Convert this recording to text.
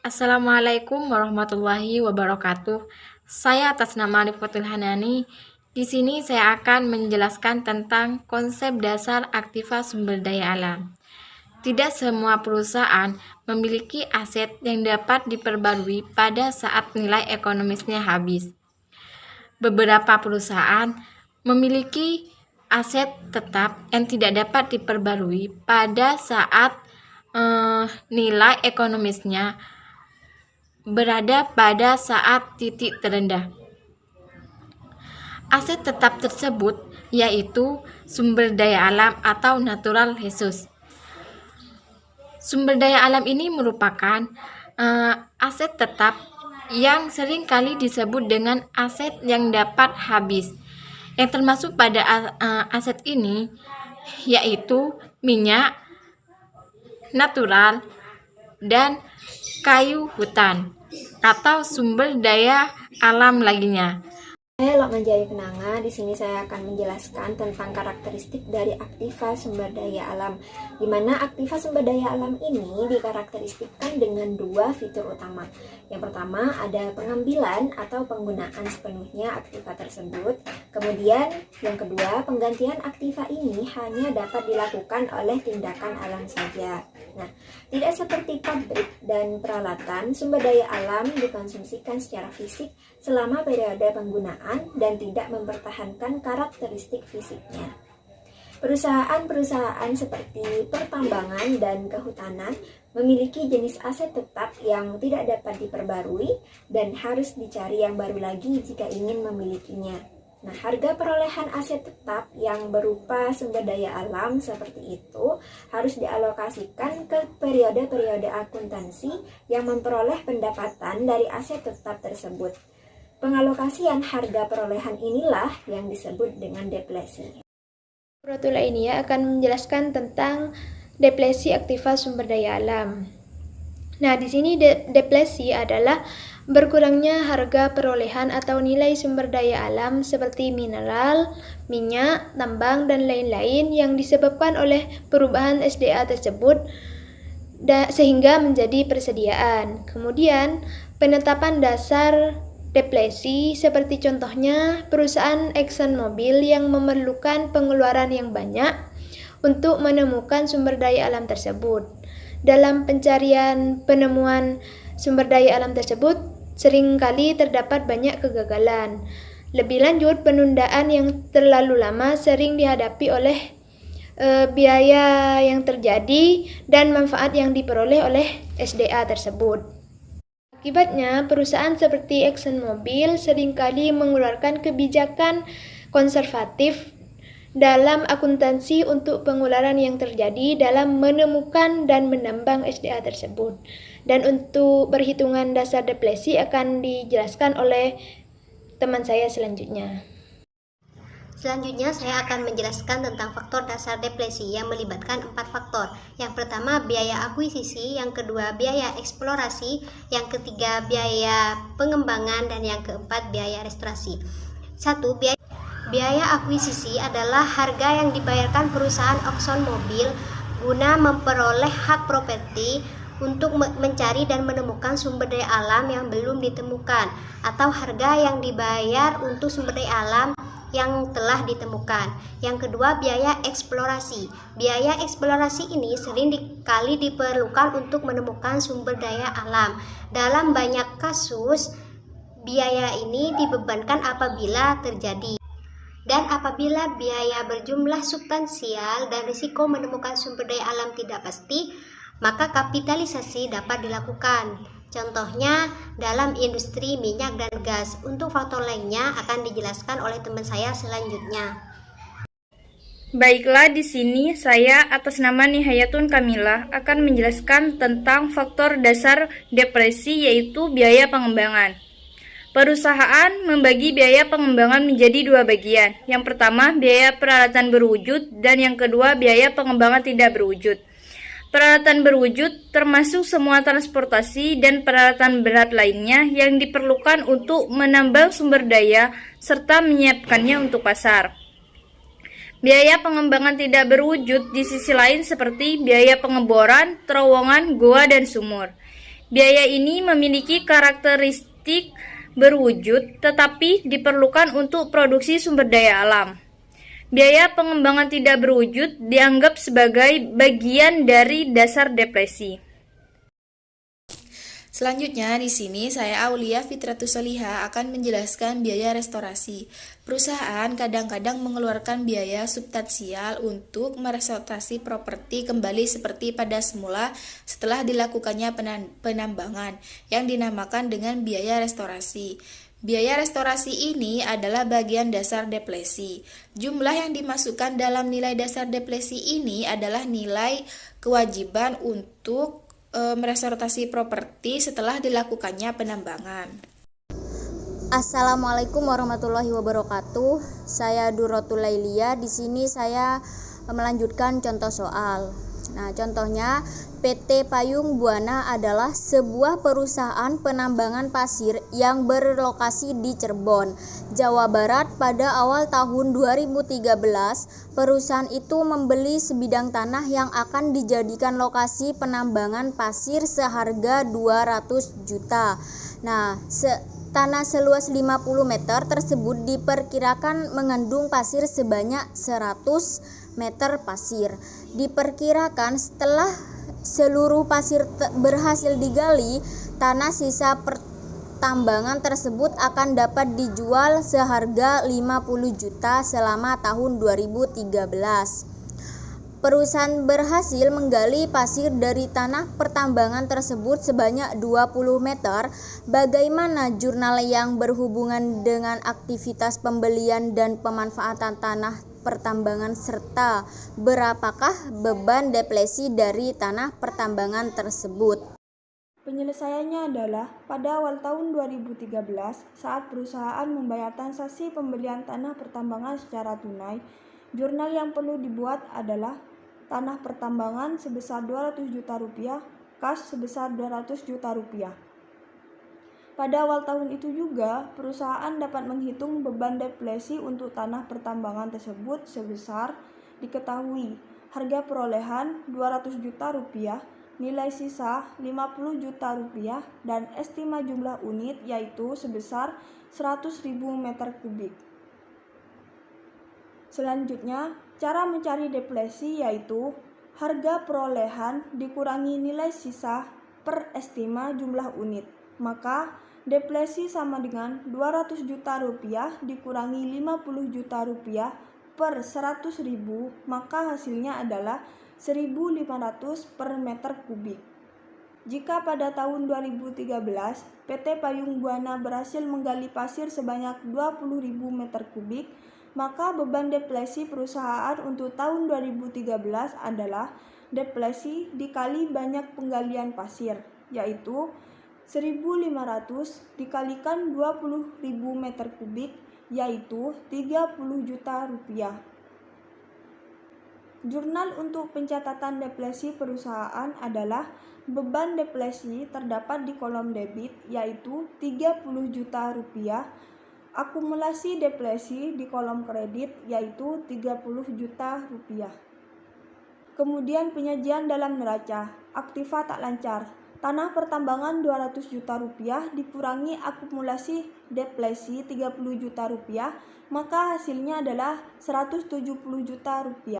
Assalamualaikum warahmatullahi wabarakatuh. Saya atas nama Rifatul Hanani. Di sini saya akan menjelaskan tentang konsep dasar aktiva sumber daya alam. Tidak semua perusahaan memiliki aset yang dapat diperbarui pada saat nilai ekonomisnya habis. Beberapa perusahaan memiliki aset tetap yang tidak dapat diperbarui pada saat nilai ekonomisnya berada pada saat titik terendah. Aset tetap tersebut yaitu sumber daya alam atau natural resource. Sumber daya alam ini merupakan aset tetap yang sering kali disebut dengan aset yang dapat habis. Yang termasuk pada aset ini yaitu minyak natural dan kayu hutan atau sumber daya alam lainnya. Saya Lokman Jaya Kenanga. Di sini saya akan menjelaskan tentang karakteristik dari aktiva sumber daya alam. Di mana aktiva sumber daya alam ini dikarakteristikkan dengan dua fitur utama. Yang pertama ada pengambilan atau penggunaan sepenuhnya aktiva tersebut. Kemudian yang kedua, penggantian aktiva ini hanya dapat dilakukan oleh tindakan alam saja. Nah, tidak seperti pabrik dan peralatan, sumber daya alam dikonsumsikan secara fisik selama periode penggunaan dan tidak mempertahankan karakteristik fisiknya. Perusahaan-perusahaan seperti pertambangan dan kehutanan memiliki jenis aset tetap yang tidak dapat diperbarui dan harus dicari yang baru lagi jika ingin memilikinya. Nah, harga perolehan aset tetap yang berupa sumber daya alam seperti itu harus dialokasikan ke periode-periode akuntansi yang memperoleh pendapatan dari aset tetap tersebut. Pengalokasian harga perolehan inilah yang disebut dengan depresi. Protul ini akan menjelaskan tentang depresi aktiva sumber daya alam. Nah, di sini depresi adalah berkurangnya harga perolehan atau nilai sumber daya alam seperti mineral, minyak, tambang, dan lain-lain yang disebabkan oleh perubahan SDA tersebut sehingga menjadi persediaan. Kemudian, penetapan dasar depresi seperti contohnya perusahaan ExxonMobil yang memerlukan pengeluaran yang banyak untuk menemukan sumber daya alam tersebut. Dalam pencarian penemuan sumber daya alam tersebut, seringkali terdapat banyak kegagalan. Lebih lanjut, penundaan yang terlalu lama sering dihadapi oleh biaya yang terjadi dan manfaat yang diperoleh oleh SDA tersebut. Akibatnya, perusahaan seperti ExxonMobil seringkali mengeluarkan kebijakan konservatif dalam akuntansi untuk pengeluaran yang terjadi dalam menemukan dan menambang SDA tersebut. Dan untuk perhitungan dasar depresi akan dijelaskan oleh teman saya selanjutnya. Selanjutnya saya akan menjelaskan tentang faktor dasar depresi yang melibatkan 4 faktor. Yang pertama biaya akuisisi, yang kedua biaya eksplorasi, yang ketiga biaya pengembangan, dan yang keempat biaya restorasi. 1. Biaya akuisisi adalah harga yang dibayarkan perusahaan ExxonMobil guna memperoleh hak properti untuk mencari dan menemukan sumber daya alam yang belum ditemukan, atau harga yang dibayar untuk sumber daya alam yang telah ditemukan. Yang kedua, biaya eksplorasi. Biaya eksplorasi ini sering kali diperlukan untuk menemukan sumber daya alam. Dalam banyak kasus, biaya ini dibebankan apabila terjadi. Dan apabila biaya berjumlah substansial dan risiko menemukan sumber daya alam tidak pasti, maka kapitalisasi dapat dilakukan. Contohnya dalam industri minyak dan gas. Untuk faktor lainnya akan dijelaskan oleh teman saya selanjutnya. Baiklah, di sini saya atas nama Nihayatun Kamila akan menjelaskan tentang faktor dasar depresi, yaitu biaya pengembangan. Perusahaan membagi biaya pengembangan menjadi dua bagian. Yang pertama, biaya peralatan berwujud, dan yang kedua, biaya pengembangan tidak berwujud. Peralatan berwujud termasuk semua transportasi dan peralatan berat lainnya yang diperlukan untuk menambang sumber daya serta menyiapkannya untuk pasar. Biaya pengembangan tidak berwujud di sisi lain seperti biaya pengeboran, terowongan, goa, dan sumur. Biaya ini memiliki karakteristik berwujud, tetapi diperlukan untuk produksi sumber daya alam. Biaya pengembangan tidak berwujud dianggap sebagai bagian dari dasar depresi. Selanjutnya, di sini saya Aulia Fitratus Soliha akan menjelaskan biaya restorasi. Perusahaan kadang-kadang mengeluarkan biaya substansial untuk merestorasi properti kembali seperti pada semula setelah dilakukannya penambangan, yang dinamakan dengan biaya restorasi. Biaya restorasi ini adalah bagian dasar depresi. Jumlah yang dimasukkan dalam nilai dasar depresi ini adalah nilai kewajiban untuk merestorasi properti setelah dilakukannya penambangan. Assalamualaikum warahmatullahi wabarakatuh. Saya Duratul Lailia. Di sini saya melanjutkan contoh soal. Nah, contohnya PT Payung Buana adalah sebuah perusahaan penambangan pasir yang berlokasi di Cirebon, Jawa Barat pada awal tahun 2013. Perusahaan itu membeli sebidang tanah yang akan dijadikan lokasi penambangan pasir seharga 200 juta. Nah, tanah seluas 50 meter tersebut diperkirakan mengandung pasir sebanyak 100 meter pasir. Diperkirakan setelah seluruh pasir berhasil digali, tanah sisa pertambangan tersebut akan dapat dijual seharga 50 juta selama tahun 2013. Perusahaan berhasil menggali pasir dari tanah pertambangan tersebut sebanyak 20 meter. Bagaimana jurnal yang berhubungan dengan aktivitas pembelian dan pemanfaatan tanah pertambangan serta berapakah beban depresi dari tanah pertambangan tersebut? Penyelesaiannya adalah pada awal tahun 2013 saat perusahaan membayar transaksi pembelian tanah pertambangan secara tunai, jurnal yang perlu dibuat adalah tanah pertambangan sebesar 200 juta rupiah, kas sebesar 200 juta rupiah. Pada awal tahun itu juga, perusahaan dapat menghitung beban depresi untuk tanah pertambangan tersebut sebesar diketahui harga perolehan 200 juta rupiah, nilai sisa 50 juta rupiah, dan estima jumlah unit yaitu sebesar 100.000 meter kubik. Selanjutnya, cara mencari depresi yaitu harga perolehan dikurangi nilai sisa per estima jumlah unit. Maka, depresi sama dengan 200 juta rupiah dikurangi 50 juta rupiah per 100.000, maka hasilnya adalah 1.500 per meter kubik. Jika pada tahun 2013, PT Payung Buana berhasil menggali pasir sebanyak 20.000 meter kubik, maka beban depresi perusahaan untuk tahun 2013 adalah depresi dikali banyak penggalian pasir, yaitu 1.500 dikalikan 20.000 meter kubik, yaitu 30 juta rupiah. Jurnal untuk pencatatan depresi perusahaan adalah beban depresi terdapat di kolom debit, yaitu 30 juta rupiah, akumulasi depresi di kolom kredit, yaitu 30 juta rupiah. Kemudian penyajian dalam neraca, aktiva tak lancar, tanah pertambangan 200 juta rupiah dikurangi akumulasi depresi 30 juta rupiah, maka hasilnya adalah 170 juta rupiah.